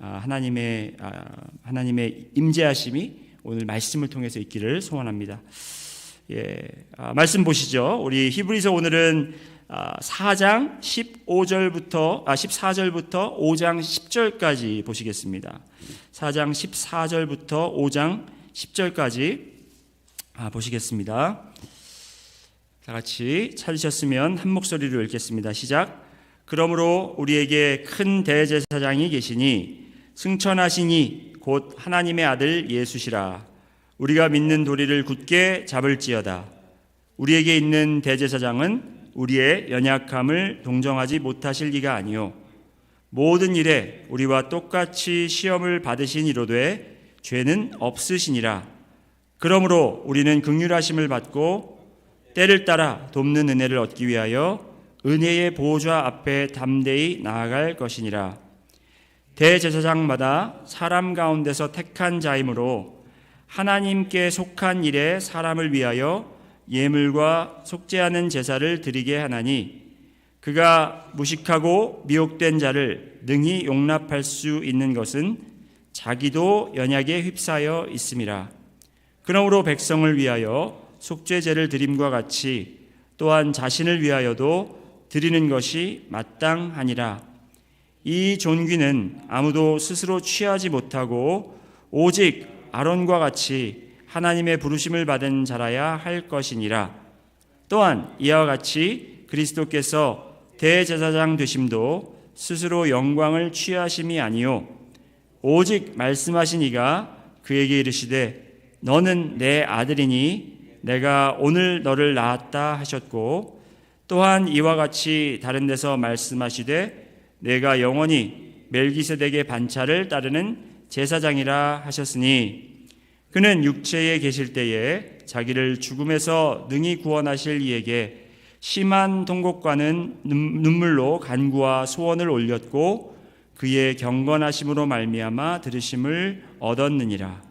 하나님의 임재하심이 오늘 말씀을 통해서 있기를 소원합니다. 말씀 보시죠. 우리 히브리서 오늘은 4장 14절부터 5장 10절까지 보시겠습니다. 4장 14절부터 5장 10절까지 보시겠습니다. 다 같이 찾으셨으면 한 목소리로 읽겠습니다. 시작. 그러므로 우리에게 큰 대제사장이 계시니 승천하시니 곧 하나님의 아들 예수시라. 우리가 믿는 도리를 굳게 잡을지어다. 우리에게 있는 대제사장은 우리의 연약함을 동정하지 못하실 이가 아니요 모든 일에 우리와 똑같이 시험을 받으신 이로되 죄는 없으시니라. 그러므로 우리는 긍휼하심을 받고 때를 따라 돕는 은혜를 얻기 위하여 은혜의 보호자 앞에 담대히 나아갈 것이니라. 대제사장마다 사람 가운데서 택한 자이므로 하나님께 속한 일에 사람을 위하여 예물과 속죄하는 제사를 드리게 하나니 그가 무식하고 미혹된 자를 능히 용납할 수 있는 것은 자기도 연약에 휩싸여 있음이라. 그러므로 백성을 위하여 속죄제를 드림과 같이 또한 자신을 위하여도 드리는 것이 마땅하니라. 이 존귀는 아무도 스스로 취하지 못하고 오직 아론과 같이 하나님의 부르심을 받은 자라야 할 것이니라. 또한 이와 같이 그리스도께서 대제사장 되심도 스스로 영광을 취하심이 아니요 오직 말씀하신 이가 그에게 이르시되 너는 내 아들이니 내가 오늘 너를 낳았다 하셨고 또한 이와 같이 다른 데서 말씀하시되 내가 영원히 멜기세덱의 반차를 따르는 제사장이라 하셨으니 그는 육체에 계실 때에 자기를 죽음에서 능히 구원하실 이에게 심한 통곡과는 눈물로 간구와 소원을 올렸고 그의 경건하심으로 말미암아 들으심을 얻었느니라.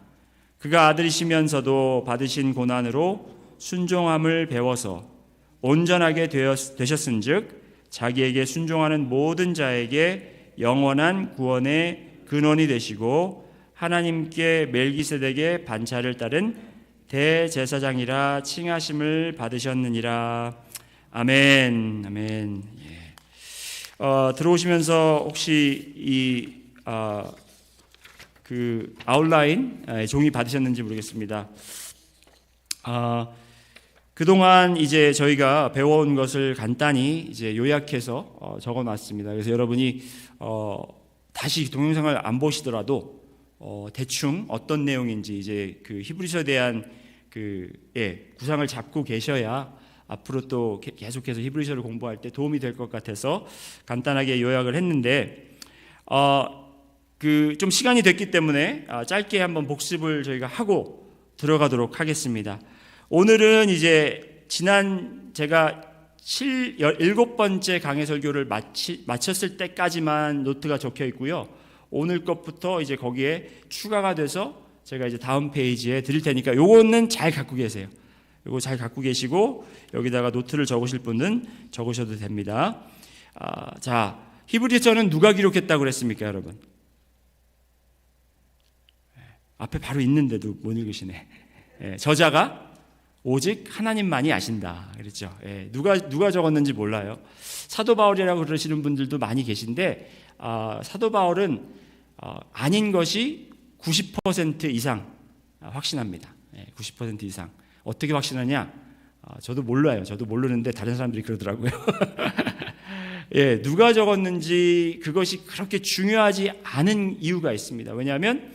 그가 아들이시면서도 받으신 고난으로 순종함을 배워서 온전하게 되셨은즉 자기에게 순종하는 모든 자에게 영원한 구원의 근원이 되시고 하나님께 멜기세덱의 반차를 따른 대제사장이라 칭하심을 받으셨느니라. 아멘. 아멘. 들어오시면서 혹시 그 아웃라인 종이 받으셨는지 모르겠습니다. 그동안 이제 저희가 배워온 것을 간단히 이제 요약해서 적어놨습니다. 그래서 여러분이 다시 동영상을 안 보시더라도 대충 어떤 내용인지 이제 그 히브리서에 대한 구상을 잡고 계셔야 앞으로 또 계속해서 히브리서를 공부할 때 도움이 될 것 같아서 간단하게 요약을 했는데 좀 시간이 됐기 때문에 짧게 한번 복습을 저희가 하고 들어가도록 하겠습니다. 오늘은 이제 제가 7번째 강해 설교를 마쳤을 때까지만 노트가 적혀 있고요. 오늘 것부터 이제 거기에 추가가 돼서 제가 이제 다음 페이지에 드릴 테니까 요거는 잘 갖고 계세요. 요거 잘 갖고 계시고 여기다가 노트를 적으실 분은 적으셔도 됩니다. 자, 히브리서는 누가 기록했다고 그랬습니까, 여러분? 앞에 바로 있는데도 못 읽으시네. 저자가 오직 하나님만이 아신다 그랬죠. 누가 적었는지 몰라요. 사도 바울이라고 그러시는 분들도 많이 계신데 사도 바울은 아닌 것이 90% 이상 확신합니다. 90% 이상. 어떻게 확신하냐? 저도 몰라요. 저도 모르는데 다른 사람들이 그러더라고요. 누가 적었는지 그것이 그렇게 중요하지 않은 이유가 있습니다. 왜냐하면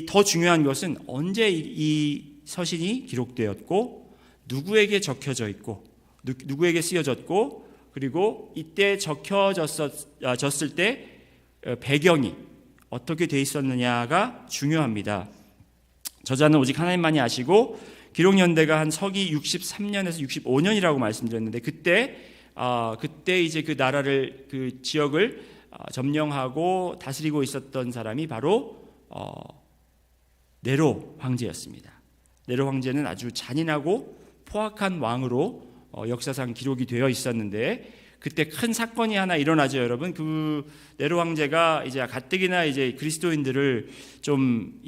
더 중요한 것은 언제 이 서신이 기록되었고 누구에게 적혀져 있고 누구에게 쓰여졌고 그리고 이때 적혀졌을 때 배경이 어떻게 돼 있었느냐가 중요합니다. 저자는 오직 하나님만이 아시고 기록 연대가 한 서기 63년에서 65년이라고 말씀드렸는데 그때 이제 그 나라를 그 지역을 점령하고 다스리고 있었던 사람이 바로 네로 황제였습니다. 네로 황제는 아주 잔인하고 포악한 왕으로 역사상 기록이 되어 있었는데 그때 큰 사건이 하나 일어나죠, 여러분. 그 네로 황제가 이제 가뜩이나 이제 그리스도인들을 좀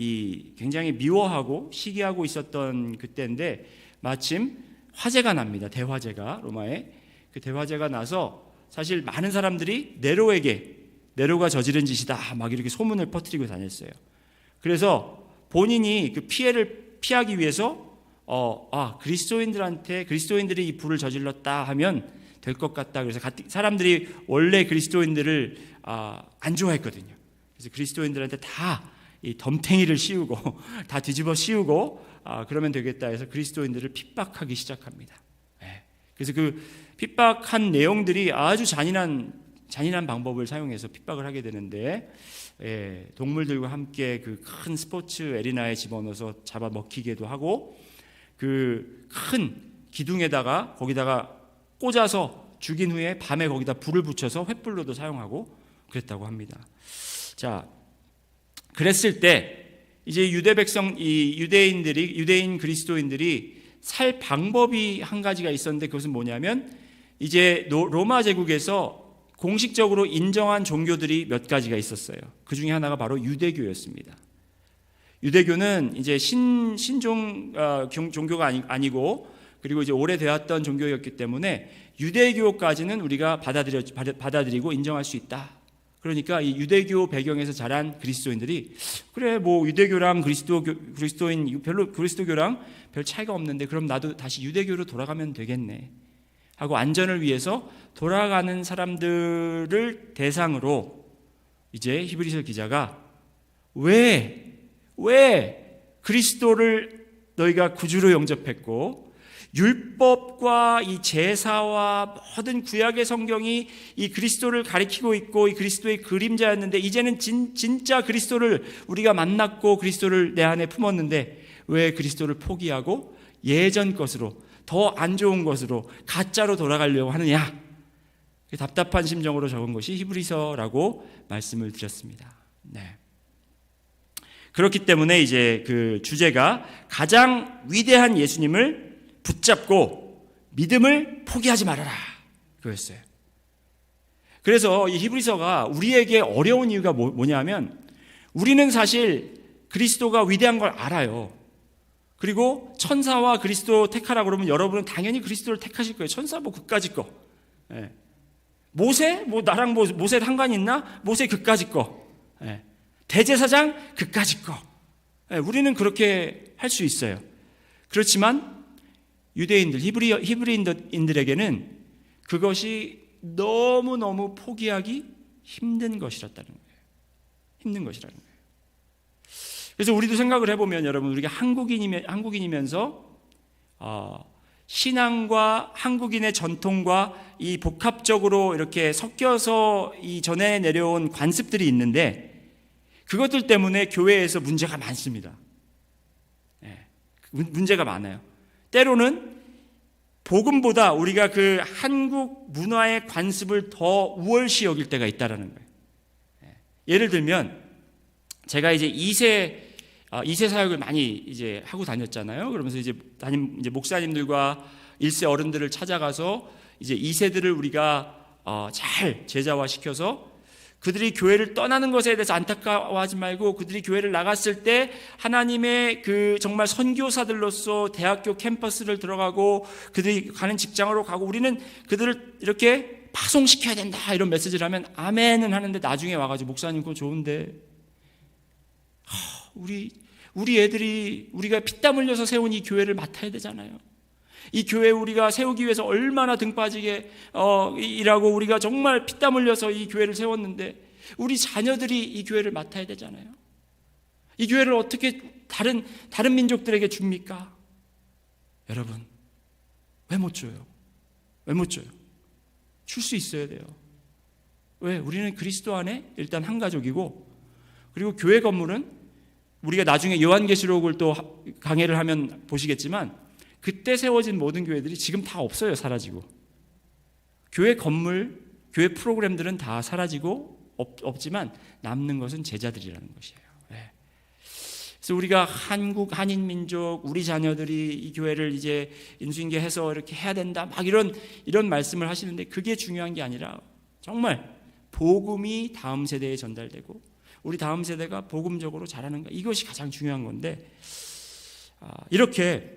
굉장히 미워하고 시기하고 있었던 그때인데 마침 화재가 납니다. 대화재가 로마에 그 대화재가 나서 사실 많은 사람들이 네로가 저지른 짓이다 막 이렇게 소문을 퍼뜨리고 다녔어요. 그래서 본인이 그 피해를 피하기 위해서 그리스도인들이 이 불을 저질렀다 하면 될 것 같다. 그래서 사람들이 원래 그리스도인들을 안 좋아했거든요. 그래서 그리스도인들한테 다 이 덤탱이를 씌우고 다 뒤집어 씌우고 그러면 되겠다 해서 그리스도인들을 핍박하기 시작합니다. 그래서 그 핍박한 내용들이 아주 잔인한 방법을 사용해서 핍박을 하게 되는데 동물들과 함께 그 큰 스포츠 에리나에 집어넣어서 잡아 먹히게도 하고 그 큰 기둥에다가 거기다가 꽂아서 죽인 후에 밤에 거기다 불을 붙여서 횃불로도 사용하고 그랬다고 합니다. 자, 그랬을 때 이제 유대인 그리스도인들이 살 방법이 한 가지가 있었는데 그것은 뭐냐면 이제 로마 제국에서 공식적으로 인정한 종교들이 몇 가지가 있었어요. 그 중에 하나가 바로 유대교였습니다. 유대교는 이제 종교가 아니고 그리고 이제 오래되었던 종교였기 때문에 유대교까지는 우리가 받아들이고 인정할 수 있다. 그러니까 이 유대교 배경에서 자란 그리스도인들이 그래 뭐 유대교랑 그리스도교랑 별 차이가 없는데 그럼 나도 다시 유대교로 돌아가면 되겠네 하고 안전을 위해서 돌아가는 사람들을 대상으로 이제 히브리서 기자가 왜 그리스도를 너희가 구주로 영접했고 율법과 이 제사와 모든 구약의 성경이 이 그리스도를 가리키고 있고 이 그리스도의 그림자였는데 이제는 진짜 그리스도를 우리가 만났고 그리스도를 내 안에 품었는데 왜 그리스도를 포기하고 예전 것으로 더 안 좋은 것으로 가짜로 돌아가려고 하느냐. 답답한 심정으로 적은 것이 히브리서라고 말씀을 드렸습니다. 네. 그렇기 때문에 이제 그 주제가 가장 위대한 예수님을 붙잡고 믿음을 포기하지 말아라 그랬어요. 그래서 이 히브리서가 우리에게 어려운 이유가 뭐냐면 우리는 사실 그리스도가 위대한 걸 알아요. 그리고 천사와 그리스도 택하라고 그러면 여러분은 당연히 그리스도를 택하실 거예요. 천사 뭐 그까짓 거. 예. 모세? 뭐 나랑 모세 상관이 있나? 모세 그까짓 거. 예. 대제사장 그까짓 거. 예. 우리는 그렇게 할 수 있어요. 그렇지만 유대인들, 히브리인들에게는 그것이 너무너무 포기하기 힘든 것이라는 거예요. 힘든 것이라는 거예요. 그래서 우리도 생각을 해보면 여러분 우리가 한국인이면서 신앙과 한국인의 전통과 이 복합적으로 이렇게 섞여서 이 전해 내려온 관습들이 있는데 그것들 때문에 교회에서 문제가 많습니다. 문제가 많아요. 때로는 복음보다 우리가 그 한국 문화의 관습을 더 우월시 여길 때가 있다라는 거예요. 예를 들면 제가 이제 2세 사역을 많이 이제 하고 다녔잖아요. 그러면서 이제 목사님들과 1세 어른들을 찾아가서 이제 2세들을 우리가 잘 제자화시켜서 그들이 교회를 떠나는 것에 대해서 안타까워하지 말고 그들이 교회를 나갔을 때 하나님의 그 정말 선교사들로서 대학교 캠퍼스를 들어가고 그들이 가는 직장으로 가고 우리는 그들을 이렇게 파송시켜야 된다 이런 메시지를 하면 아멘은 하는데 나중에 와가지고 목사님 그거 좋은데 우리 애들이 우리가 피땀 흘려서 세운 이 교회를 맡아야 되잖아요. 이 교회 우리가 세우기 위해서 얼마나 등 빠지게 일하고 우리가 정말 피땀 흘려서 이 교회를 세웠는데 우리 자녀들이 이 교회를 맡아야 되잖아요. 이 교회를 어떻게 다른 민족들에게 줍니까? 여러분 왜 못 줘요? 왜 못 줘요? 줄 수 있어야 돼요. 왜? 우리는 그리스도 안에 일단 한 가족이고 그리고 교회 건물은 우리가 나중에 요한계시록을 또 강해를 하면 보시겠지만 그때 세워진 모든 교회들이 지금 다 없어요. 사라지고. 교회 건물, 교회 프로그램들은 다 사라지고 없지만 남는 것은 제자들이라는 것이에요. 네. 그래서 우리가 한국 한인 민족 우리 자녀들이 이 교회를 이제 인수인계해서 이렇게 해야 된다 막 이런 말씀을 하시는데 그게 중요한 게 아니라 정말 복음이 다음 세대에 전달되고 우리 다음 세대가 복음적으로 자라는 것 이것이 가장 중요한 건데 이렇게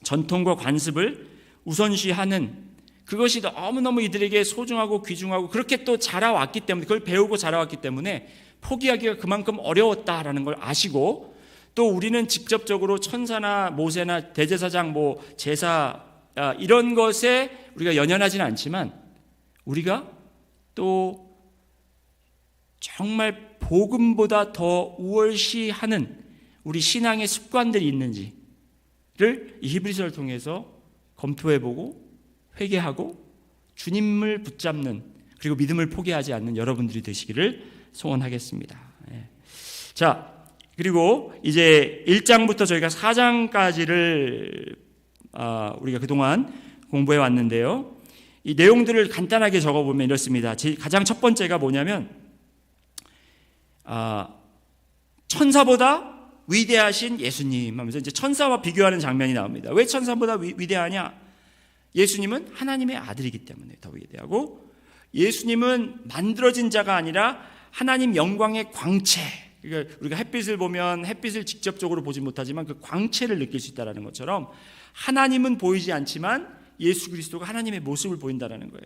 전통과 관습을 우선시하는 그것이 너무너무 이들에게 소중하고 귀중하고 그렇게 또 자라왔기 때문에 그걸 배우고 자라왔기 때문에 포기하기가 그만큼 어려웠다라는 걸 아시고 또 우리는 직접적으로 천사나 모세나 대제사장 제사 이런 것에 우리가 연연하지는 않지만 우리가 또 정말 복음보다 더 우월시하는 우리 신앙의 습관들이 있는지를 이 히브리서를 통해서 검토해보고 회개하고 주님을 붙잡는 그리고 믿음을 포기하지 않는 여러분들이 되시기를 소원하겠습니다. 자, 그리고 이제 1장부터 저희가 4장까지를 우리가 그동안 공부해 왔는데요. 이 내용들을 간단하게 적어보면 이렇습니다. 가장 첫 번째가 뭐냐면 천사보다 위대하신 예수님 하면서 이제 천사와 비교하는 장면이 나옵니다. 왜 천사보다 위대하냐? 예수님은 하나님의 아들이기 때문에 더 위대하고 예수님은 만들어진 자가 아니라 하나님 영광의 광채. 그러니까 우리가 햇빛을 보면 햇빛을 직접적으로 보지 못하지만 그 광채를 느낄 수 있다는 것처럼 하나님은 보이지 않지만 예수 그리스도가 하나님의 모습을 보인다는 거예요.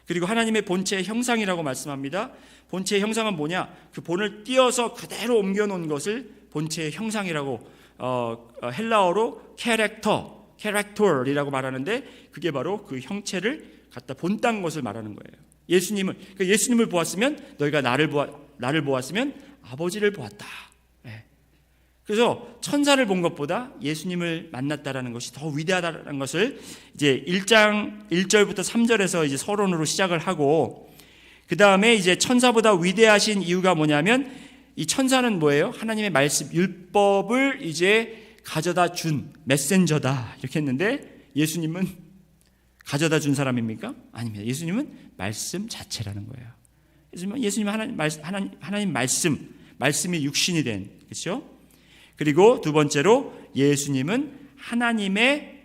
그리고 하나님의 본체의 형상이라고 말씀합니다. 본체의 형상은 뭐냐? 그 본을 띄어서 그대로 옮겨놓은 것을 본체의 형상이라고 헬라어로 캐렉터이라고 말하는데 그게 바로 그 형체를 갖다 본딴 것을 말하는 거예요. 예수님을 보았으면 너희가 나를 보았으면 아버지를 보았다. 그래서 천사를 본 것보다 예수님을 만났다라는 것이 더 위대하다는 것을 이제 1장 1절부터 3절에서 이제 서론으로 시작을 하고 그 다음에 이제 천사보다 위대하신 이유가 뭐냐면 이 천사는 뭐예요? 하나님의 말씀 율법을 이제 가져다 준 메신저다 이렇게 했는데 예수님은 가져다 준 사람입니까? 아닙니다. 예수님은 말씀 자체라는 거예요. 예수님은 하나님 말씀이 육신이 된 그렇죠? 그리고 두 번째로 예수님은 하나님의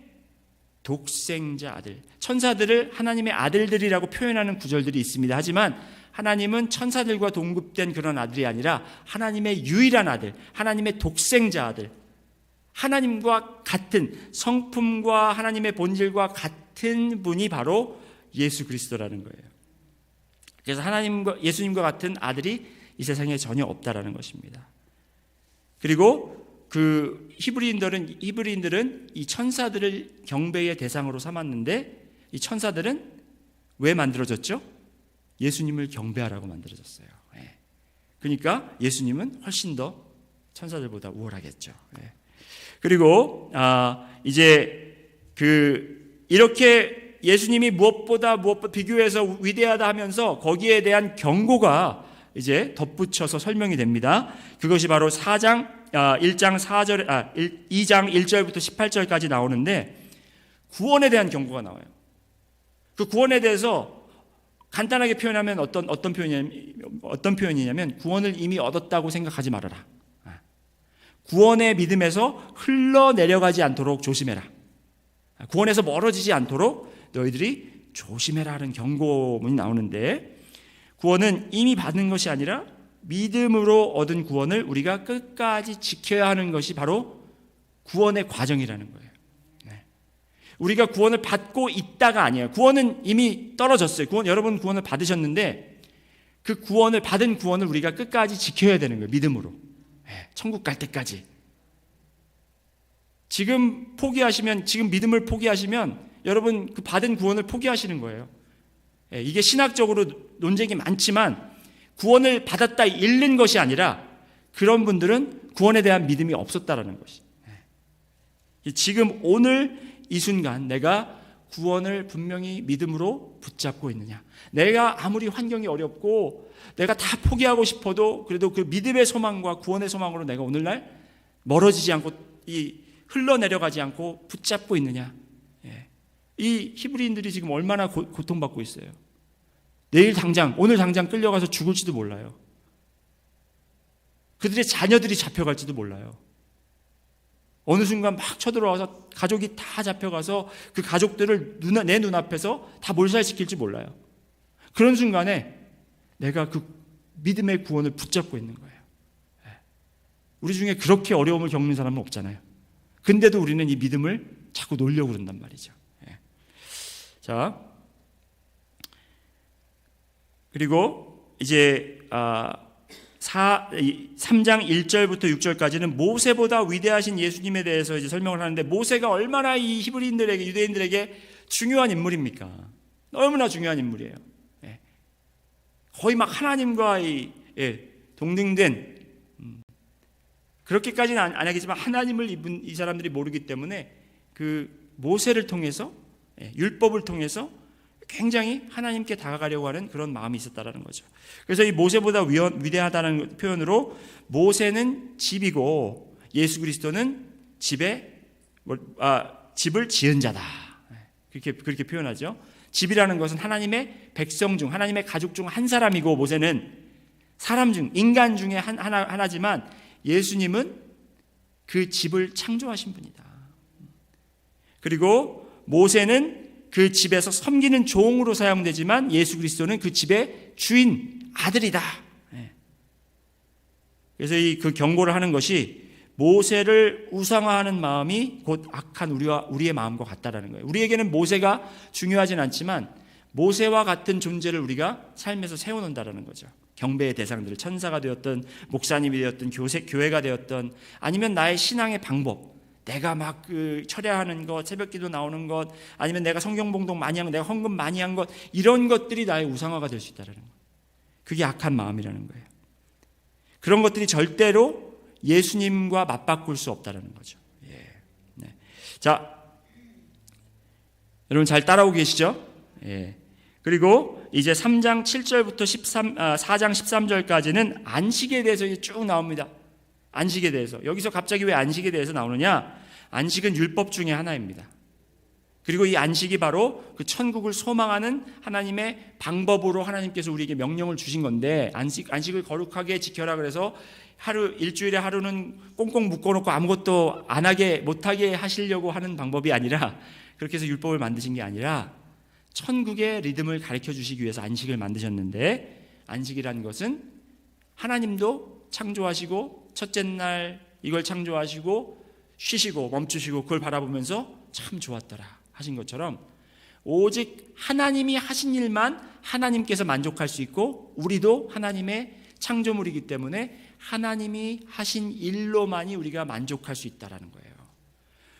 독생자 아들. 천사들을 하나님의 아들들이라고 표현하는 구절들이 있습니다. 하지만 하나님은 천사들과 동급된 그런 아들이 아니라 하나님의 유일한 아들, 하나님의 독생자 아들. 하나님과 같은 성품과 하나님의 본질과 같은 분이 바로 예수 그리스도라는 거예요. 그래서 예수님과 같은 아들이 이 세상에 전혀 없다라는 것입니다. 그리고 그 히브리인들은 이 천사들을 경배의 대상으로 삼았는데 이 천사들은 왜 만들어졌죠? 예수님을 경배하라고 만들어졌어요. 그러니까 예수님은 훨씬 더 천사들보다 우월하겠죠. 그리고 이제 이렇게 예수님이 무엇보다 비교해서 위대하다 하면서 거기에 대한 경고가 이제 덧붙여서 설명이 됩니다. 그것이 바로 2장 1절부터 18절까지 나오는데 구원에 대한 경고가 나와요. 그 구원에 대해서 간단하게 표현하면 어떤 표현이냐면 구원을 이미 얻었다고 생각하지 말아라. 구원의 믿음에서 흘러내려가지 않도록 조심해라. 구원에서 멀어지지 않도록 너희들이 조심해라 하는 경고문이 나오는데 구원은 이미 받은 것이 아니라 믿음으로 얻은 구원을 우리가 끝까지 지켜야 하는 것이 바로 구원의 과정이라는 거예요. 우리가 구원을 받고 있다가 아니에요. 구원은 이미 떨어졌어요. 여러분 구원을 받으셨는데 그 받은 구원을 우리가 끝까지 지켜야 되는 거예요. 믿음으로. 천국 갈 때까지. 지금 믿음을 포기하시면 여러분 그 받은 구원을 포기하시는 거예요. 이게 신학적으로 논쟁이 많지만 구원을 받았다 잃는 것이 아니라 그런 분들은 구원에 대한 믿음이 없었다라는 것이. 지금 오늘 이 순간 내가 구원을 분명히 믿음으로 붙잡고 있느냐. 내가 아무리 환경이 어렵고 내가 다 포기하고 싶어도 그래도 그 믿음의 소망과 구원의 소망으로 내가 오늘날 멀어지지 않고 흘러내려가지 않고 붙잡고 있느냐. 이 히브리인들이 지금 얼마나 고통받고 있어요. 오늘 당장 끌려가서 죽을지도 몰라요. 그들의 자녀들이 잡혀갈지도 몰라요. 어느 순간 막 쳐들어와서 가족이 다 잡혀가서 그 가족들을 내 눈앞에서 다 몰살시킬지 몰라요. 그런 순간에 내가 그 믿음의 구원을 붙잡고 있는 거예요. 우리 중에 그렇게 어려움을 겪는 사람은 없잖아요. 근데도 우리는 이 믿음을 자꾸 놓으려고 그런단 말이죠. 자, 그리고 이제 3장 1절부터 6절까지는 모세보다 위대하신 예수님에 대해서 이제 설명을 하는데, 모세가 얼마나 이 히브리인들에게, 유대인들에게 중요한 인물입니까? 너무나 중요한 인물이에요. 거의 막 하나님과 동등된, 그렇게까지는 안 하겠지만 하나님을 입은 이 사람들이 모르기 때문에 그 모세를 통해서, 율법을 통해서 굉장히 하나님께 다가가려고 하는 그런 마음이 있었다라는 거죠. 그래서 이 모세보다 위대하다는 표현으로 모세는 집이고 예수 그리스도는 집을 지은 자다, 그렇게 표현하죠. 집이라는 것은 하나님의 백성 중, 하나님의 가족 중 한 사람이고, 모세는 사람 중, 인간 중에 하나지만 예수님은 그 집을 창조하신 분이다. 그리고 모세는 그 집에서 섬기는 종으로 사용되지만 예수 그리스도는 그 집의 주인, 아들이다. 그래서 그 경고를 하는 것이 모세를 우상화하는 마음이 곧 악한 우리의 마음과 같다라는 거예요. 우리에게는 모세가 중요하진 않지만 모세와 같은 존재를 우리가 삶에서 세워놓는다라는 거죠. 경배의 대상들을, 천사가 되었던, 목사님이 되었던, 교회가 되었던, 아니면 나의 신앙의 방법, 내가 막 철야하는 것, 새벽기도 나오는 것, 아니면 내가 성경봉독 많이 한 것, 내가 헌금 많이 한 것, 이런 것들이 나의 우상화가 될 수 있다는 거예요. 그게 악한 마음이라는 거예요. 그런 것들이 절대로 예수님과 맞바꿀 수 없다는 거죠. 네. 자, 여러분 잘 따라오고 계시죠? 그리고 이제 3장 7절부터 4장 13절까지는 안식에 대해서 쭉 나옵니다. 안식에 대해서. 여기서 갑자기 왜 안식에 대해서 나오느냐? 안식은 율법 중에 하나입니다. 그리고 이 안식이 바로 그 천국을 소망하는 하나님의 방법으로 하나님께서 우리에게 명령을 주신 건데, 안식을 거룩하게 지켜라 그래서 일주일에 하루는 꽁꽁 묶어놓고 아무것도 못하게 하시려고 하는 방법이 아니라, 그렇게 해서 율법을 만드신 게 아니라 천국의 리듬을 가르쳐 주시기 위해서 안식을 만드셨는데, 안식이라는 것은 하나님도 창조하시고 첫째 날 이걸 창조하시고 쉬시고 멈추시고 그걸 바라보면서 참 좋았더라 하신 것처럼, 오직 하나님이 하신 일만 하나님께서 만족할 수 있고, 우리도 하나님의 창조물이기 때문에 하나님이 하신 일로만이 우리가 만족할 수 있다는 거예요.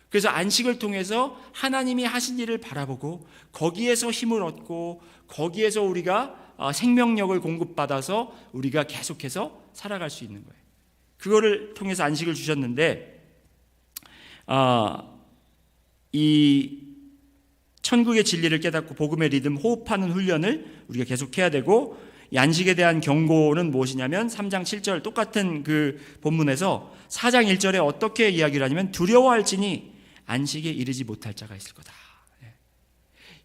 그래서 안식을 통해서 하나님이 하신 일을 바라보고 거기에서 힘을 얻고 거기에서 우리가 생명력을 공급받아서 우리가 계속해서 살아갈 수 있는 거예요. 그거를 통해서 안식을 주셨는데, 이 천국의 진리를 깨닫고 복음의 리듬, 호흡하는 훈련을 우리가 계속해야 되고, 이 안식에 대한 경고는 무엇이냐면 3장 7절 똑같은 그 본문에서 4장 1절에 어떻게 이야기를 하냐면, 두려워할지니 안식에 이르지 못할 자가 있을 거다.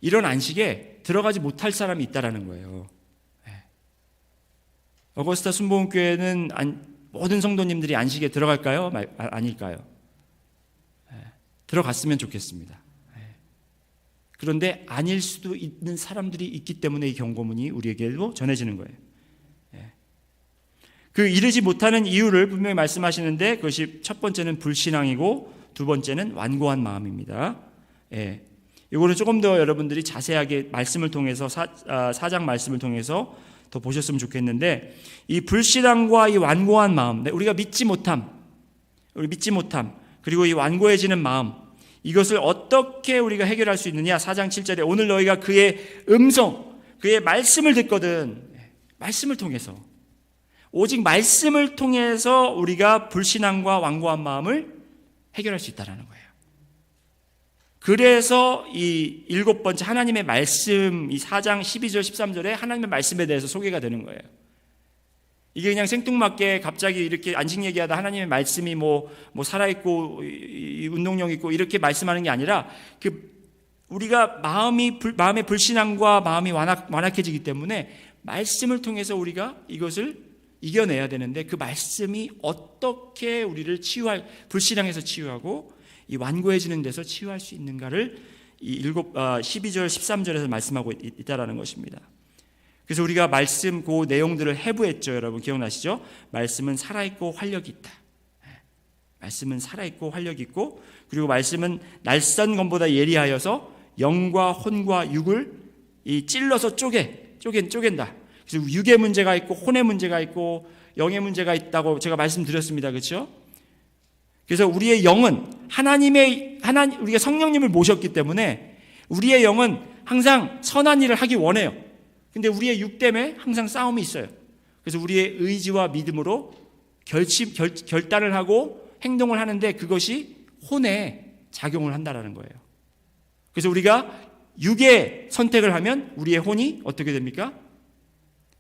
이런 안식에 들어가지 못할 사람이 있다라는 거예요. 어거스타 순복음교회는 모든 성도님들이 안식에 들어갈까요? 아닐까요? 들어갔으면 좋겠습니다. 그런데 아닐 수도 있는 사람들이 있기 때문에 이 경고문이 우리에게도 전해지는 거예요. 그 이르지 못하는 이유를 분명히 말씀하시는데, 그것이 첫 번째는 불신앙이고 두 번째는 완고한 마음입니다. 이거는 조금 더 여러분들이 자세하게 말씀을 통해서 4장 말씀을 통해서 더 보셨으면 좋겠는데, 이 불신앙과 이 완고한 마음, 우리가 믿지 못함, 그리고 이 완고해지는 마음, 이것을 어떻게 우리가 해결할 수 있느냐? 4장 7절에 오늘 너희가 그의 음성, 그의 말씀을 듣거든. 말씀을 통해서, 오직 말씀을 통해서 우리가 불신앙과 완고한 마음을 해결할 수 있다는 거예요. 그래서 이 7번째 하나님의 말씀, 이 4장 12절 13절에 하나님의 말씀에 대해서 소개가 되는 거예요. 이게 그냥 생뚱맞게 갑자기 이렇게 안식 얘기하다 하나님의 말씀이 뭐 살아있고 운동력 있고 이렇게 말씀하는 게 아니라, 우리가 마음의 불신앙과 마음이 완악해지기 때문에 말씀을 통해서 우리가 이것을 이겨내야 되는데 그 말씀이 어떻게 우리를 불신앙에서 치유하고 이 완고해지는 데서 치유할 수 있는가를 12절 13절에서 말씀하고 있다라는 것입니다. 그래서 우리가 말씀 그 내용들을 해부했죠. 여러분 기억나시죠? 말씀은 살아있고 활력이 있다. 말씀은 살아있고 활력이 있고, 그리고 말씀은 날선 검보다 예리하여서 영과 혼과 육을 찔러서 쪼갠다. 그래서 육의 문제가 있고 혼의 문제가 있고 영의 문제가 있다고 제가 말씀드렸습니다. 그렇죠? 그래서 우리의 영은 우리가 성령님을 모셨기 때문에 우리의 영은 항상 선한 일을 하기 원해요. 근데 우리의 육 때문에 항상 싸움이 있어요. 그래서 우리의 의지와 믿음으로 결단을 하고 행동을 하는데 그것이 혼에 작용을 한다라는 거예요. 그래서 우리가 육의 선택을 하면 우리의 혼이 어떻게 됩니까?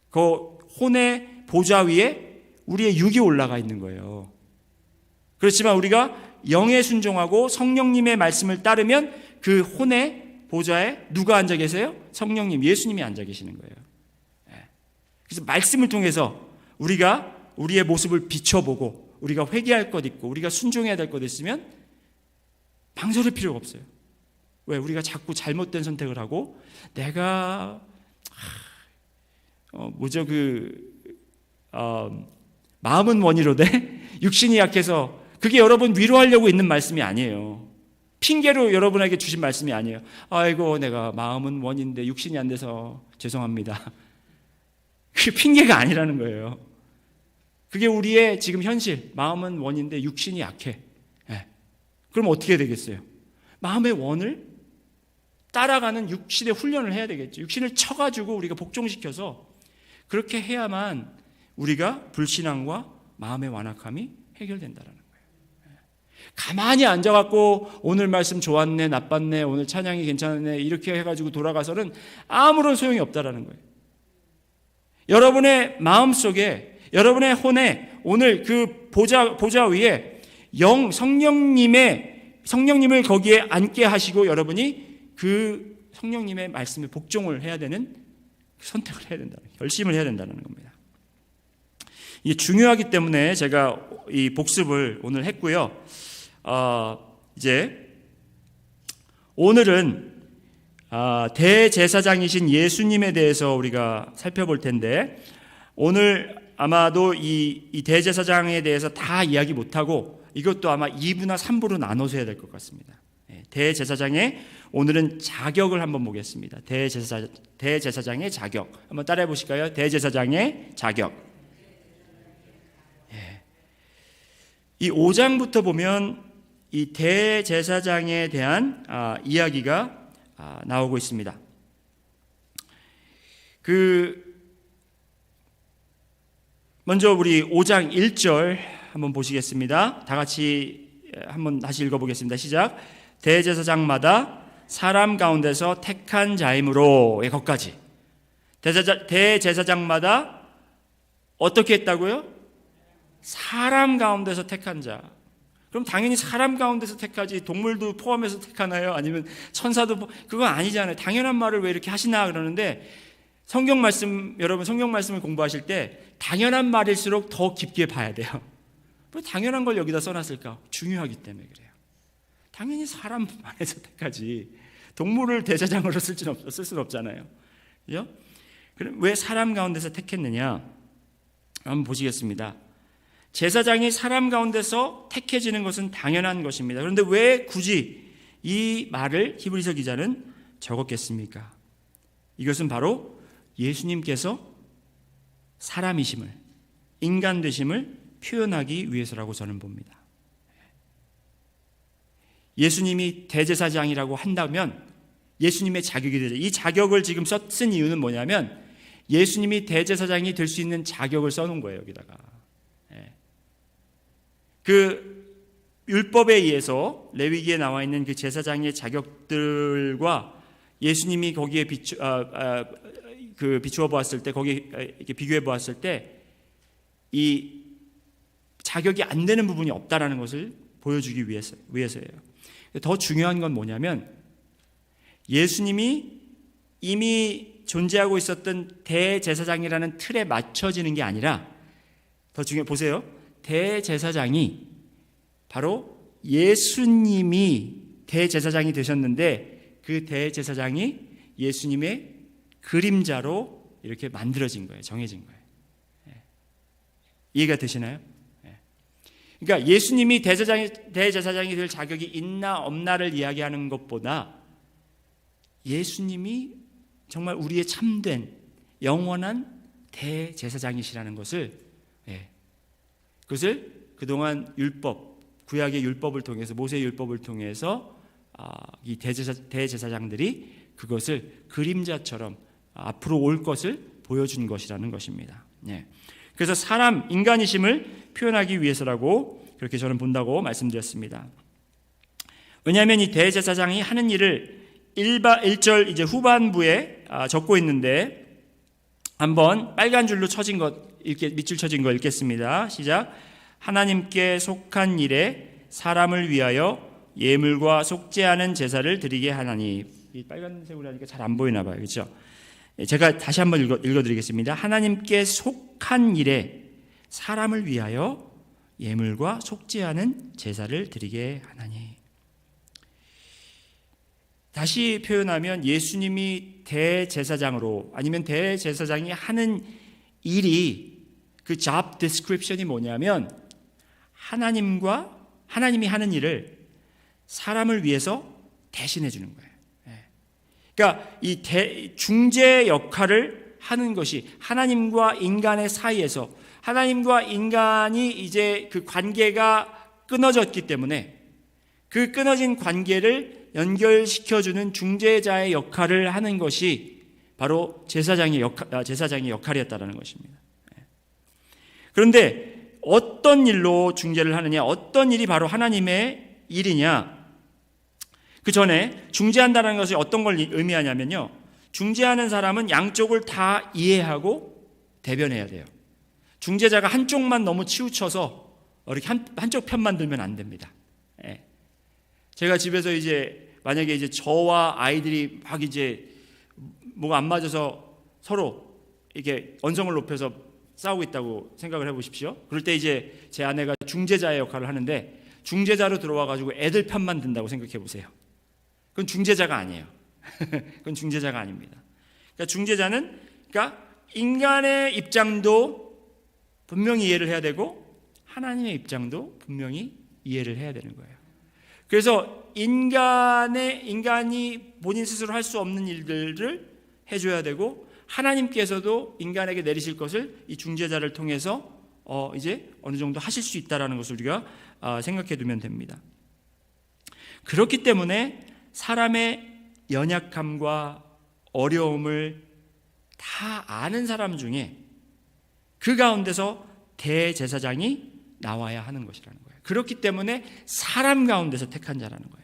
그 혼의 보좌 위에 우리의 육이 올라가 있는 거예요. 그렇지만 우리가 영에 순종하고 성령님의 말씀을 따르면 그 혼의 보좌에 누가 앉아 계세요? 성령님, 예수님이 앉아 계시는 거예요. 그래서 말씀을 통해서 우리가 우리의 모습을 비춰보고 우리가 회개할 것 있고 우리가 순종해야 될 것 있으면 망설일 필요가 없어요. 왜? 우리가 자꾸 잘못된 선택을 하고 내가 마음은 원이로되 육신이 약해서, 그게 여러분 위로하려고 있는 말씀이 아니에요. 핑계로 여러분에게 주신 말씀이 아니에요. 아이고 내가 마음은 원인데 육신이 안 돼서 죄송합니다. 그게 핑계가 아니라는 거예요. 그게 우리의 지금 현실. 마음은 원인데 육신이 약해. 그럼 어떻게 되겠어요? 마음의 원을 따라가는 육신의 훈련을 해야 되겠죠. 육신을 쳐가지고 우리가 복종시켜서 그렇게 해야만 우리가 불신앙과 마음의 완악함이 해결된다는 거예요. 가만히 앉아갖고 오늘 말씀 좋았네, 나빴네, 오늘 찬양이 괜찮네 이렇게 해가지고 돌아가서는 아무런 소용이 없다라는 거예요. 여러분의 마음속에, 여러분의 혼에 오늘 그 보좌 위에 성령님을 거기에 앉게 하시고 여러분이 그 성령님의 말씀에 복종을 해야 되는 선택을 해야 된다, 결심을 해야 된다는 겁니다. 이게 중요하기 때문에 제가 이 복습을 오늘 했고요. 이제 오늘은 대제사장이신 예수님에 대해서 우리가 살펴볼 텐데, 오늘 아마도 이 대제사장에 대해서 다 이야기 못하고 이것도 아마 2부나 3부로 나눠서 해야 될 것 같습니다. 대제사장의 오늘은 자격을 한번 보겠습니다. 대제사장의 자격 한번 따라해 보실까요? 대제사장의 자격. 이 5장부터 보면 이 대제사장에 대한 이야기가 나오고 있습니다. 먼저 우리 5장 1절 한번 보시겠습니다. 다 같이 한번 다시 읽어보겠습니다. 시작. 대제사장마다 사람 가운데서 택한 자이므로, 거기까지. 대제사장마다 어떻게 했다고요? 사람 가운데서 택한 자. 그럼 당연히 사람 가운데서 택하지 동물도 포함해서 택하나요? 아니면 천사도 그건 아니잖아요. 당연한 말을 왜 이렇게 하시나 그러는데, 여러분 성경 말씀을 공부하실 때 당연한 말일수록 더 깊게 봐야 돼요. 왜 당연한 걸 여기다 써놨을까? 중요하기 때문에 그래요. 당연히 사람 안에서 택하지 동물을 대제사장으로 쓸 수는 없잖아요. 그죠? 그럼 왜 사람 가운데서 택했느냐? 한번 보시겠습니다. 제사장이 사람 가운데서 택해지는 것은 당연한 것입니다. 그런데 왜 굳이 이 말을 히브리서 기자는 적었겠습니까? 이것은 바로 예수님께서 사람이심을, 인간 되심을 표현하기 위해서라고 저는 봅니다. 예수님이 대제사장이라고 한다면 예수님의 자격이 되죠. 이 자격을 지금 쓴 이유는 뭐냐면 예수님이 대제사장이 될 수 있는 자격을 써놓은 거예요. 여기다가 그 율법에 의해서 레위기에 나와 있는 그 제사장의 자격들과 예수님이 거기에 비추어 보았을 때, 거기에 이렇게 비교해 보았을 때 이 자격이 안 되는 부분이 없다라는 것을 보여주기 위해서예요. 더 중요한 건 뭐냐면 예수님이 이미 존재하고 있었던 대제사장이라는 틀에 맞춰지는 게 아니라 더 중요해 보세요. 대제사장이 바로 예수님이 대제사장이 되셨는데 그 대제사장이 예수님의 그림자로 이렇게 만들어진 거예요. 정해진 거예요. 이해가 되시나요? 그러니까 예수님이 대제사장이 될 자격이 있나 없나를 이야기하는 것보다 예수님이 정말 우리의 참된 영원한 대제사장이시라는 것을, 그것을 그동안 구약의 율법을 통해서, 모세의 율법을 통해서 이 대제사장들이 그것을 그림자처럼 앞으로 올 것을 보여준 것이라는 것입니다. 그래서 인간이심을 표현하기 위해서라고 그렇게 저는 본다고 말씀드렸습니다. 왜냐하면 이 대제사장이 하는 일을 1절 이제 후반부에 적고 있는데, 한번 빨간 줄로 쳐진 밑줄 쳐진 거 읽겠습니다. 시작. 하나님께 속한 일에 사람을 위하여 예물과 속죄하는 제사를 드리게 하나니. 이 빨간색으로 하니까 잘 안 보이나 봐요. 그렇죠? 제가 다시 한번 읽어드리겠습니다. 하나님께 속한 일에 사람을 위하여 예물과 속죄하는 제사를 드리게 하나니. 다시 표현하면 예수님이 대제사장으로, 아니면 대제사장이 하는 일이, 그 job description이 뭐냐면 하나님이 하는 일을 사람을 위해서 대신해 주는 거예요. 그러니까 이 중재 역할을 하는 것이, 하나님과 인간의 사이에서, 하나님과 인간이 이제 그 관계가 끊어졌기 때문에 그 끊어진 관계를 연결시켜주는 중재자의 역할을 하는 것이 바로 제사장의 역할이었다는 것입니다. 그런데 어떤 일로 중재를 하느냐, 어떤 일이 바로 하나님의 일이냐, 그 전에 중재한다는 것이 어떤 걸 의미하냐면요, 중재하는 사람은 양쪽을 다 이해하고 대변해야 돼요. 중재자가 한쪽만 너무 치우쳐서 이렇게 한쪽 편만 들면 안 됩니다. 제가 집에서 이제 만약에 이제 저와 아이들이 막 이제 뭐가 안 맞아서 서로 이렇게 언성을 높여서 싸우고 있다고 생각을 해보십시오. 그럴 때 이제 제 아내가 중재자의 역할을 하는데, 중재자로 들어와가지고 애들 편만 든다고 생각해 보세요. 그건 중재자가 아니에요. 그건 중재자가 아닙니다. 그러니까 중재자는, 그러니까 인간의 입장도 분명히 이해를 해야 되고 하나님의 입장도 분명히 이해를 해야 되는 거예요. 그래서 인간이 본인 스스로 할 수 없는 일들을 해줘야 되고, 하나님께서도 인간에게 내리실 것을 이 중재자를 통해서 이제 어느 정도 하실 수 있다라는 것을 우리가 생각해 두면 됩니다. 그렇기 때문에 사람의 연약함과 어려움을 다 아는 사람 중에 그 가운데서 대제사장이 나와야 하는 것이라는 거예요. 그렇기 때문에 사람 가운데서 택한 자라는 거예요.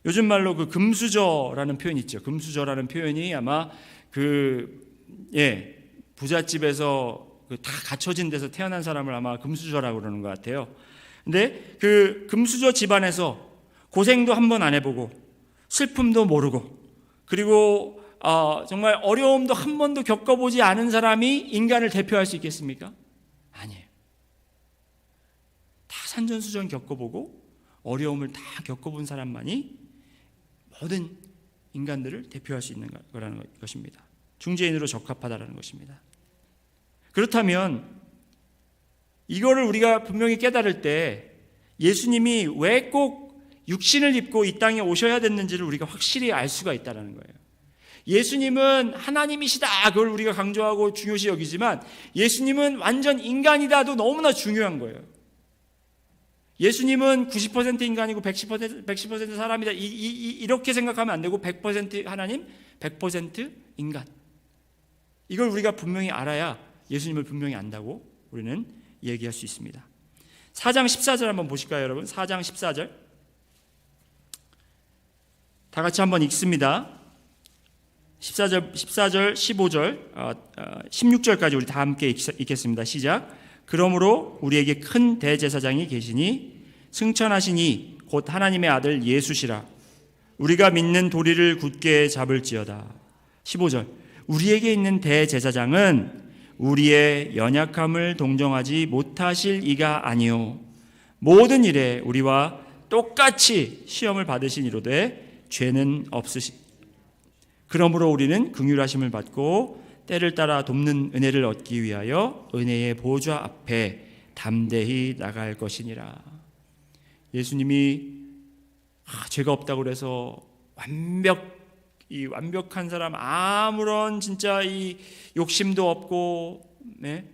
요즘 말로 그 금수저라는 표현이 있죠. 금수저라는 표현이 아마 부잣집에서 다 갖춰진 데서 태어난 사람을 아마 금수저라고 그러는 것 같아요. 근데 그 금수저 집안에서 고생도 한 번 안 해보고 슬픔도 모르고, 그리고 정말 어려움도 한 번도 겪어보지 않은 사람이 인간을 대표할 수 있겠습니까? 아니에요. 다 산전수전 겪어보고 어려움을 다 겪어본 사람만이 모든 인간들을 대표할 수 있는 거라는 것입니다. 중재인으로 적합하다라는 것입니다. 그렇다면 이거를 우리가 분명히 깨달을 때 예수님이 왜 꼭 육신을 입고 이 땅에 오셔야 됐는지를 우리가 확실히 알 수가 있다는 거예요. 예수님은 하나님이시다, 그걸 우리가 강조하고 중요시 여기지만 예수님은 완전 인간이다도 너무나 중요한 거예요. 예수님은 90% 인간이고 110% 사람이다, 이렇게 생각하면 안 되고 100% 하나님, 100% 인간, 이걸 우리가 분명히 알아야 예수님을 분명히 안다고 우리는 얘기할 수 있습니다. 4장 14절 한번 보실까요, 여러분? 4장 14절 다 같이 한번 읽습니다. 14절, 15절, 16절까지 우리 다 함께 읽겠습니다. 시작. 그러므로 우리에게 큰 대제사장이 계시니 승천하시니 곧 하나님의 아들 예수시라. 우리가 믿는 도리를 굳게 잡을지어다. 15절. 우리에게 있는 대제사장은 우리의 연약함을 동정하지 못하실 이가 아니요 모든 일에 우리와 똑같이 시험을 받으신 이로되 죄는 없으시. 그러므로 우리는 긍휼하심을 받고 때를 따라 돕는 은혜를 얻기 위하여 은혜의 보좌 앞에 담대히 나갈 것이니라. 예수님이 죄가 없다고 그래서 완벽한 사람, 아무런 진짜 이 욕심도 없고, 네?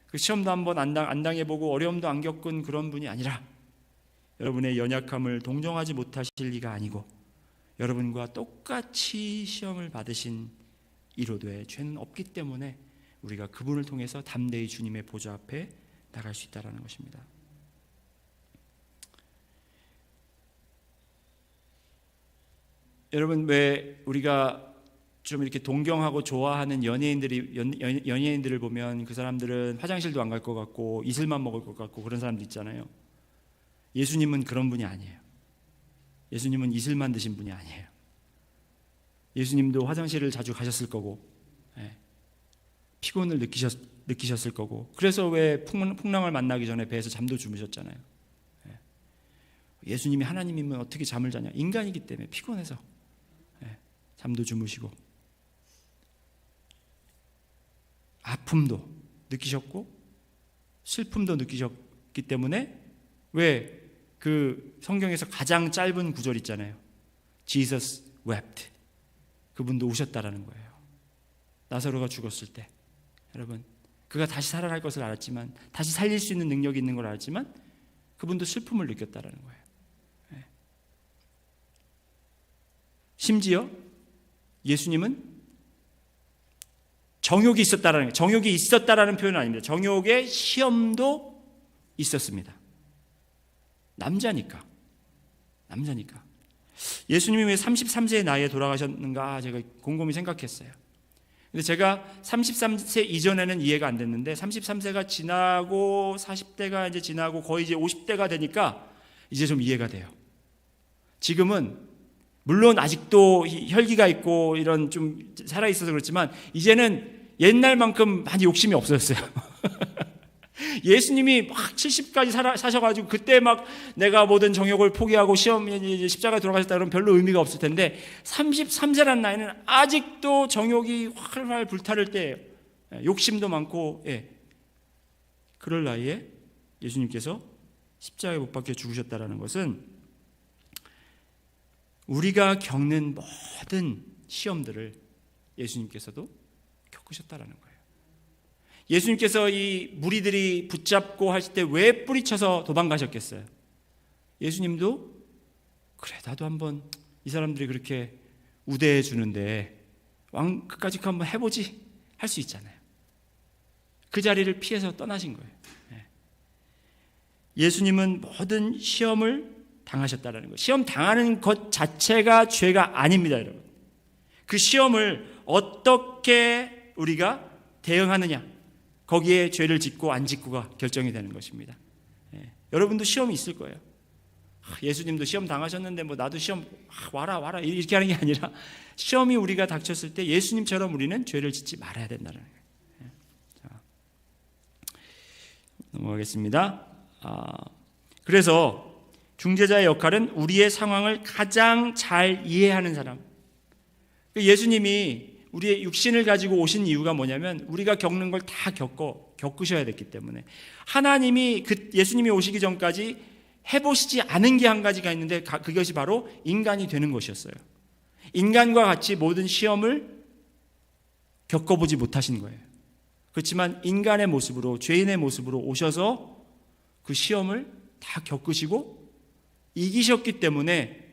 그 시험도 한번 안 당해보고 어려움도 안 겪은 그런 분이 아니라 여러분의 연약함을 동정하지 못하실 리가 아니고 여러분과 똑같이 시험을 받으신 이로되 죄는 없기 때문에 우리가 그분을 통해서 담대히 주님의 보좌 앞에 나갈 수 있다는 것입니다. 여러분, 왜 우리가 좀 이렇게 동경하고 좋아하는 연예인들을 보면 그 사람들은 화장실도 안 갈 것 같고 이슬만 먹을 것 같고 그런 사람들 있잖아요. 예수님은 그런 분이 아니에요. 예수님은 이슬만 드신 분이 아니에요. 예수님도 화장실을 자주 가셨을 거고, 피곤을 느끼셨을 거고, 그래서 왜 풍랑을 만나기 전에 배에서 잠도 주무셨잖아요. 예수님이 하나님이면 어떻게 잠을 자냐? 인간이기 때문에 피곤해서 잠도 주무시고, 아픔도 느끼셨고 슬픔도 느끼셨기 때문에 왜 그 성경에서 가장 짧은 구절 있잖아요. Jesus wept. 그분도 우셨다라는 거예요. 나사로가 죽었을 때, 여러분, 그가 다시 살아날 것을 알았지만, 다시 살릴 수 있는 능력이 있는 걸 알았지만 그분도 슬픔을 느꼈다라는 거예요. 심지어 예수님은 정욕이 있었다라는 거예요. 정욕이 있었다라는 표현은 아닙니다. 정욕의 시험도 있었습니다. 남자니까. 예수님이 왜 33세의 나이에 돌아가셨는가 제가 곰곰이 생각했어요. 근데 제가 33세 이전에는 이해가 안 됐는데 33세가 지나고 40대가 이제 지나고 거의 이제 50대가 되니까 이제 좀 이해가 돼요. 지금은 물론 아직도 혈기가 있고 이런 좀 살아있어서 그렇지만 이제는 옛날만큼 많이 욕심이 없어졌어요. 예수님이 막 70까지 사셔가지고 그때 막 내가 모든 정욕을 포기하고 십자가에 돌아가셨다 그러면 별로 의미가 없을 텐데 33세란 나이는 아직도 정욕이 활활 불타를 때예요. 욕심도 많고, 그럴 나이에 예수님께서 십자가에 못 박혀 죽으셨다는 것은 우리가 겪는 모든 시험들을 예수님께서도 겪으셨다는 거예요. 예수님께서 이 무리들이 붙잡고 하실 때 왜 뿌리쳐서 도망가셨겠어요? 예수님도 그래, 나도 한번 이 사람들이 그렇게 우대해 주는데 끝까지 한번 해보지 할 수 있잖아요. 그 자리를 피해서 떠나신 거예요. 예수님은 모든 시험을 당하셨다는 거예요. 시험 당하는 것 자체가 죄가 아닙니다, 여러분. 그 시험을 어떻게 우리가 대응하느냐, 거기에 죄를 짓고 안 짓고가 결정이 되는 것입니다. 여러분도 시험이 있을 거예요. 예수님도 시험 당하셨는데 뭐 나도 시험 와라 이렇게 하는 게 아니라 시험이 우리가 닥쳤을 때 예수님처럼 우리는 죄를 짓지 말아야 된다는 거예요. 자, 넘어가겠습니다. 그래서 중재자의 역할은 우리의 상황을 가장 잘 이해하는 사람. 예수님이 우리의 육신을 가지고 오신 이유가 뭐냐면 우리가 겪는 걸 다 겪으셔야 됐기 때문에, 하나님이 예수님이 오시기 전까지 해보시지 않은 게 한 가지가 있는데 그것이 바로 인간이 되는 것이었어요. 인간과 같이 모든 시험을 겪어보지 못하신 거예요. 그렇지만 인간의 모습으로, 죄인의 모습으로 오셔서 그 시험을 다 겪으시고 이기셨기 때문에,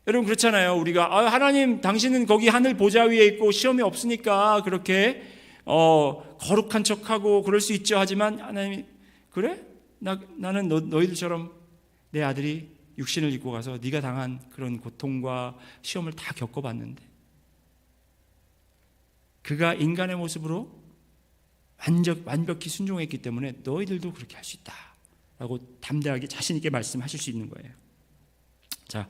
여러분 그렇잖아요. 우리가 하나님 당신은 거기 하늘 보좌 위에 있고 시험이 없으니까 그렇게 거룩한 척하고 그럴 수 있죠. 하지만 하나님이 그래? 나는 너희들처럼 내 아들이 육신을 입고 가서 네가 당한 그런 고통과 시험을 다 겪어봤는데 그가 인간의 모습으로 완벽히 순종했기 때문에 너희들도 그렇게 할 수 있다 라고 담대하게 자신 있게 말씀하실 수 있는 거예요. 자,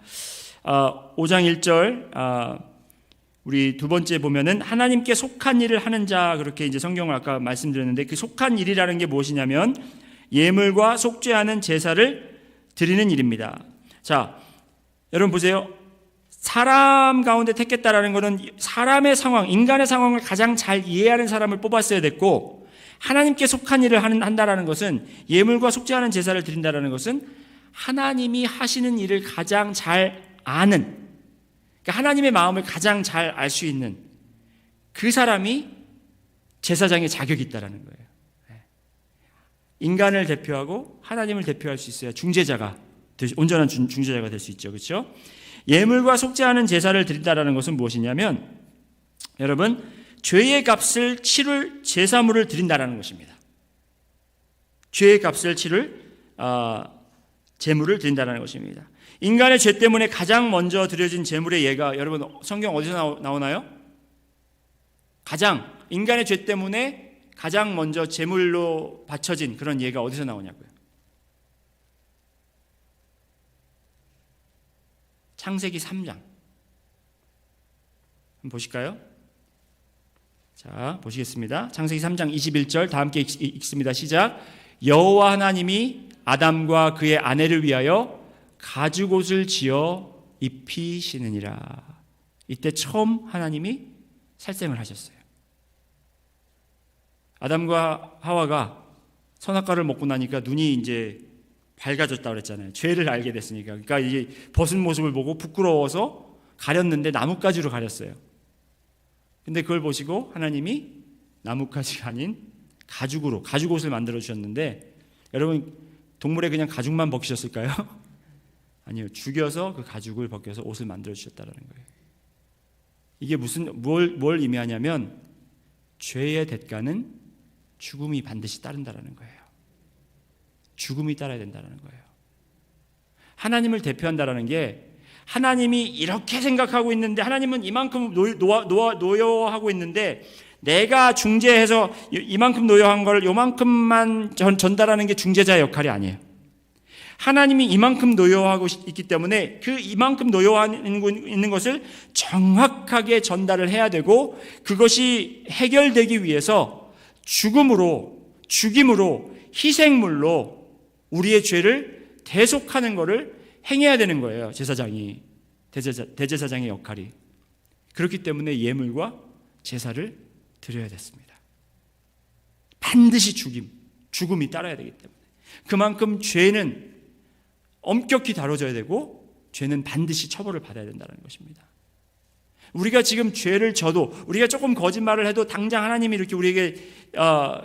5장 1절 우리 두 번째 보면은 하나님께 속한 일을 하는 자, 그렇게 이제 성경을 아까 말씀드렸는데, 그 속한 일이라는 게 무엇이냐면 예물과 속죄하는 제사를 드리는 일입니다. 자, 여러분 보세요. 사람 가운데 택했다라는 것은 사람의 상황, 인간의 상황을 가장 잘 이해하는 사람을 뽑았어야 됐고, 하나님께 속한 일을 한다라는 것은, 예물과 속죄하는 제사를 드린다라는 것은 하나님이 하시는 일을 가장 잘 아는, 그러니까 하나님의 마음을 가장 잘 알 수 있는 그 사람이 제사장의 자격이 있다라는 거예요. 인간을 대표하고 하나님을 대표할 수 있어야 중재자가, 온전한 중재자가 될 수 있죠. 그렇죠? 예물과 속죄하는 제사를 드린다라는 것은 무엇이냐면, 여러분, 죄의 값을 치를 제사물을 드린다라는 것입니다. 죄의 값을 치를 제물을 드린다라는 것입니다. 인간의 죄 때문에 가장 먼저 드려진 제물의 예가, 여러분 성경 어디서 나오나요? 인간의 죄 때문에 가장 먼저 제물로 바쳐진 그런 예가 어디서 나오냐고요? 창세기 3장. 한번 보실까요? 자, 보시겠습니다. 창세기 3장 21절 다 함께 읽습니다. 시작. 여호와 하나님이 아담과 그의 아내를 위하여 가죽옷을 지어 입히시느니라. 이때 처음 하나님이 살생을 하셨어요. 아담과 하와가 선악과를 먹고 나니까 눈이 이제 밝아졌다고 그랬잖아요. 죄를 알게 됐으니까. 그러니까 이게 벗은 모습을 보고 부끄러워서 가렸는데 나뭇가지로 가렸어요. 근데 그걸 보시고 하나님이 나뭇가지가 아닌 가죽옷을 만들어 주셨는데, 여러분 동물에 그냥 가죽만 벗기셨을까요? 아니요. 죽여서 그 가죽을 벗겨서 옷을 만들어 주셨다는 거예요. 이게 뭘 의미하냐면, 죄의 대가는 죽음이 반드시 따른다라는 거예요. 죽음이 따라야 된다는 거예요. 하나님을 대표한다라는 게, 하나님이 이렇게 생각하고 있는데, 하나님은 이만큼 노여하고 있는데, 내가 중재해서 이만큼 노여한 걸 요만큼만 전달하는 게 중재자의 역할이 아니에요. 하나님이 이만큼 노여하고 있기 때문에 그 이만큼 노여하는 것을 정확하게 전달을 해야 되고, 그것이 해결되기 위해서 죽임으로 희생물로 우리의 죄를 대속하는 것을 행해야 되는 거예요. 제사장이, 대제사장의 역할이. 그렇기 때문에 예물과 제사를 드려야 됐습니다. 반드시 죽음이 따라야 되기 때문에. 그만큼 죄는 엄격히 다뤄져야 되고, 죄는 반드시 처벌을 받아야 된다는 것입니다. 우리가 지금 죄를 져도, 우리가 조금 거짓말을 해도 당장 하나님이 이렇게 우리에게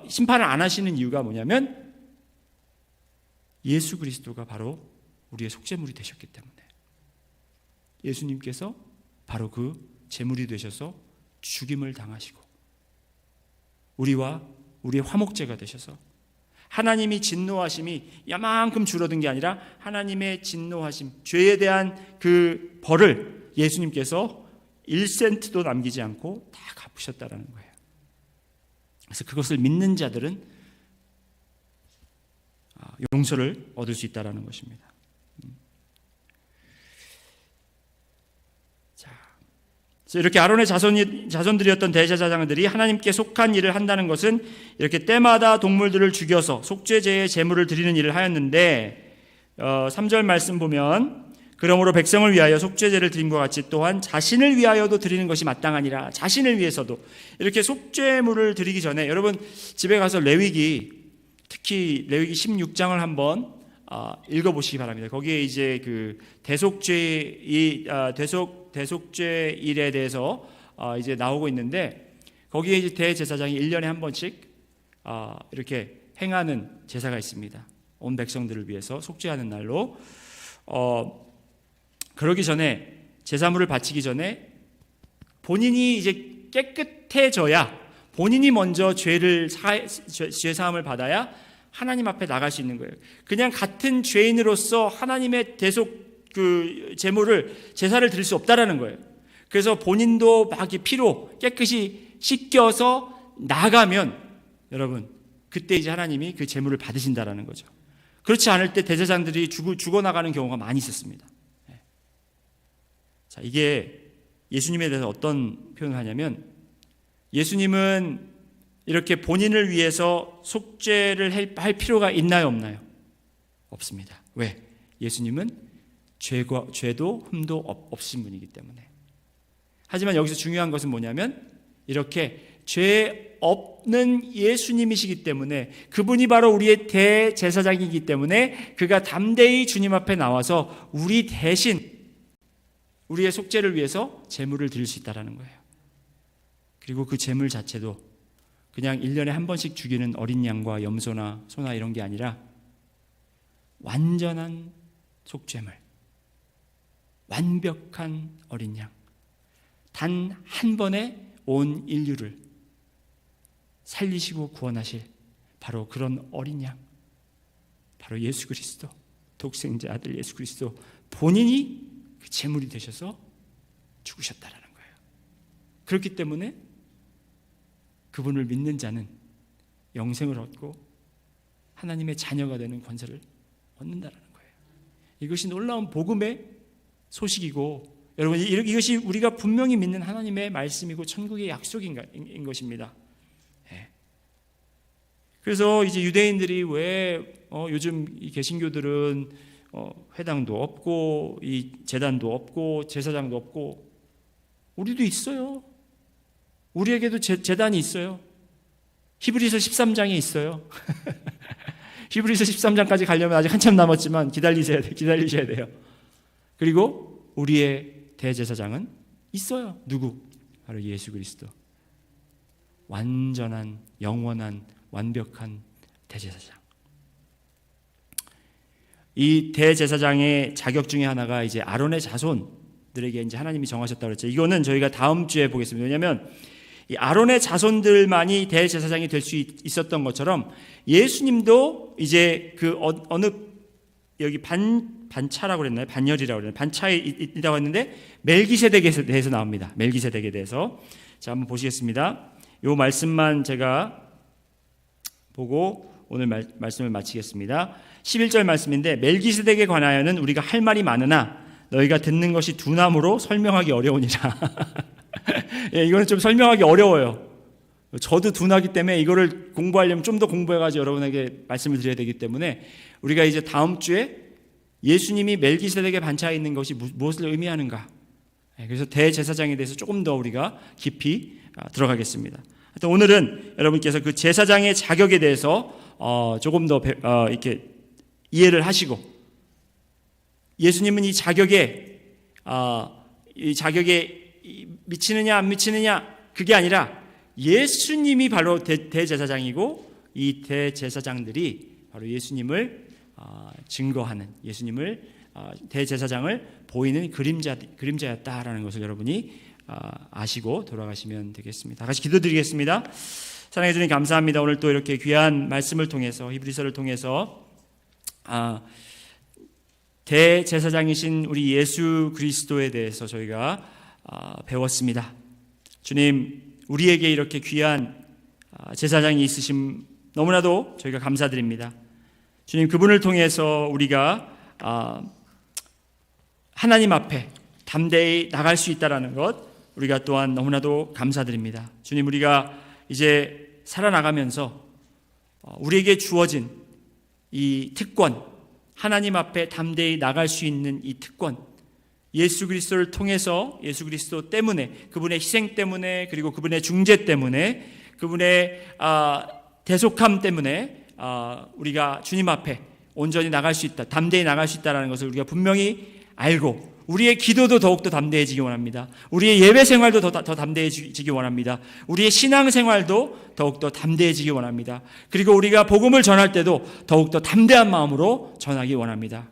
심판을 안 하시는 이유가 뭐냐면, 예수 그리스도가 바로 우리의 속죄물이 되셨기 때문에, 예수님께서 바로 그 제물이 되셔서 죽임을 당하시고 우리와 우리의 화목제가 되셔서, 하나님이 진노하심이 야만큼 줄어든 게 아니라 하나님의 진노하심, 죄에 대한 그 벌을 예수님께서 1센트도 남기지 않고 다 갚으셨다라는 거예요. 그래서 그것을 믿는 자들은 용서를 얻을 수 있다라는 것입니다. 그래서 이렇게 아론의 자손들이었던 대제사장들이 하나님께 속한 일을 한다는 것은 이렇게 때마다 동물들을 죽여서 속죄제의 제물을 드리는 일을 하였는데, 3절 말씀 보면, 그러므로 백성을 위하여 속죄제를 드림과 같이 또한 자신을 위하여도 드리는 것이 마땅하니라. 자신을 위해서도 이렇게 속죄물을 드리기 전에, 여러분 집에 가서 특히 레위기 16장을 한번 읽어보시기 바랍니다. 거기에 이제 그 대속죄 일에 대해서 이제 나오고 있는데, 거기에 이제 대제사장이 1년에 한 번씩 이렇게 행하는 제사가 있습니다. 온 백성들을 위해서 속죄하는 날로. 그러기 전에, 제사물을 바치기 전에 본인이 이제 깨끗해져야, 본인이 먼저 죄사함을 받아야 하나님 앞에 나갈 수 있는 거예요. 그냥 같은 죄인으로서 하나님의 제사를 드릴 수 없다라는 거예요. 그래서 본인도 막 피로 깨끗이 씻겨서 나가면, 여러분 그때 이제 하나님이 그 제물을 받으신다라는 거죠. 그렇지 않을 때 대제사장들이 죽어나가는 경우가 많이 있었습니다. 자, 이게 예수님에 대해서 어떤 표현을 하냐면 예수님은 이렇게 본인을 위해서 속죄를 할 필요가 있나요, 없나요? 없습니다. 왜? 예수님은 죄도 흠도 없으신 분이기 때문에. 하지만 여기서 중요한 것은 뭐냐면 이렇게 죄 없는 예수님이시기 때문에, 그분이 바로 우리의 대제사장이기 때문에 그가 담대히 주님 앞에 나와서 우리 대신 우리의 속죄를 위해서 제물을 드릴 수 있다는 거예요. 그리고 그 제물 자체도 그냥 1년에 한 번씩 죽이는 어린 양과 염소나 소나 이런 게 아니라 완전한 속죄물, 완벽한 어린 양, 단 한 번에 온 인류를 살리시고 구원하실 바로 그런 어린 양, 바로 예수 그리스도, 독생자 아들 예수 그리스도 본인이 그 제물이 되셔서 죽으셨다라는 거예요. 그렇기 때문에 그분을 믿는 자는 영생을 얻고 하나님의 자녀가 되는 권세를 얻는다라는 거예요. 이것이 놀라운 복음의 소식이고, 여러분 이것이 우리가 분명히 믿는 하나님의 말씀이고 천국의 약속인 것입니다. 그래서 이제 유대인들이 왜 요즘 이 개신교들은 회당도 없고 이 제단도 없고 제사장도 없고, 우리도 있어요. 우리에게도 제단이 있어요. 히브리서 13장에 있어요. 히브리서 13장까지 가려면 아직 한참 남았지만 기다리셔야 돼요. 그리고 우리의 대제사장은 있어요. 누구? 바로 예수 그리스도. 완전한, 영원한, 완벽한 대제사장. 이 대제사장의 자격 중에 하나가 이제 아론의 자손들에게 이제 하나님이 정하셨다고 그랬죠. 이거는 저희가 다음 주에 보겠습니다. 왜냐하면 이 아론의 자손들만이 대제사장이 될 수 있었던 것처럼 예수님도 이제 그 어느 여기 반차라고 그랬나요? 반열이라고 그랬나요? 반차에 있다고 했는데 멜기세덱에 대해서 나옵니다. 멜기세덱에 대해서. 자, 한번 보시겠습니다. 이 말씀만 제가 보고 오늘 말씀을 마치겠습니다. 11절 말씀인데, 멜기세덱에 관하여는 우리가 할 말이 많으나 너희가 듣는 것이 두나무로 설명하기 어려우니라. 예, 이거는 좀 설명하기 어려워요. 저도 둔하기 때문에 이거를 공부하려면 좀 더 공부해가지고 여러분에게 말씀을 드려야 되기 때문에 우리가 이제 다음 주에 예수님이 멜기세덱의 반차에 있는 것이 무엇을 의미하는가, 그래서 대제사장에 대해서 조금 더 우리가 깊이 들어가겠습니다. 하여튼 오늘은 여러분께서 그 제사장의 자격에 대해서 조금 더 이렇게 이해를 하시고, 예수님은 이 자격에 미치느냐 안 미치느냐 그게 아니라 예수님이 바로 대제사장이고, 이 대제사장들이 바로 예수님을 증거하는, 예수님을 대제사장을 보이는 그림자였다라는 것을 여러분이 아시고 돌아가시면 되겠습니다. 다 같이 기도드리겠습니다. 사랑해 주님 감사합니다. 오늘 또 이렇게 귀한 말씀을 통해서, 히브리서를 통해서 대제사장이신 우리 예수 그리스도에 대해서 저희가 배웠습니다. 주님, 우리에게 이렇게 귀한 제사장이 있으심 너무나도 저희가 감사드립니다. 주님, 그분을 통해서 우리가 하나님 앞에 담대히 나갈 수 있다는 것, 우리가 또한 너무나도 감사드립니다. 주님, 우리가 이제 살아나가면서 우리에게 주어진 이 특권, 하나님 앞에 담대히 나갈 수 있는 이 특권, 예수 그리스도를 통해서, 예수 그리스도 때문에, 그분의 희생 때문에, 그리고 그분의 중재 때문에, 그분의 대속함 때문에 우리가 주님 앞에 온전히 나갈 수 있다, 담대히 나갈 수 있다는 것을 우리가 분명히 알고, 우리의 기도도 더욱더 담대해지기 원합니다. 우리의 예배 생활도 더 담대해지기 원합니다. 우리의 신앙 생활도 더욱더 담대해지기 원합니다. 그리고 우리가 복음을 전할 때도 더욱더 담대한 마음으로 전하기 원합니다.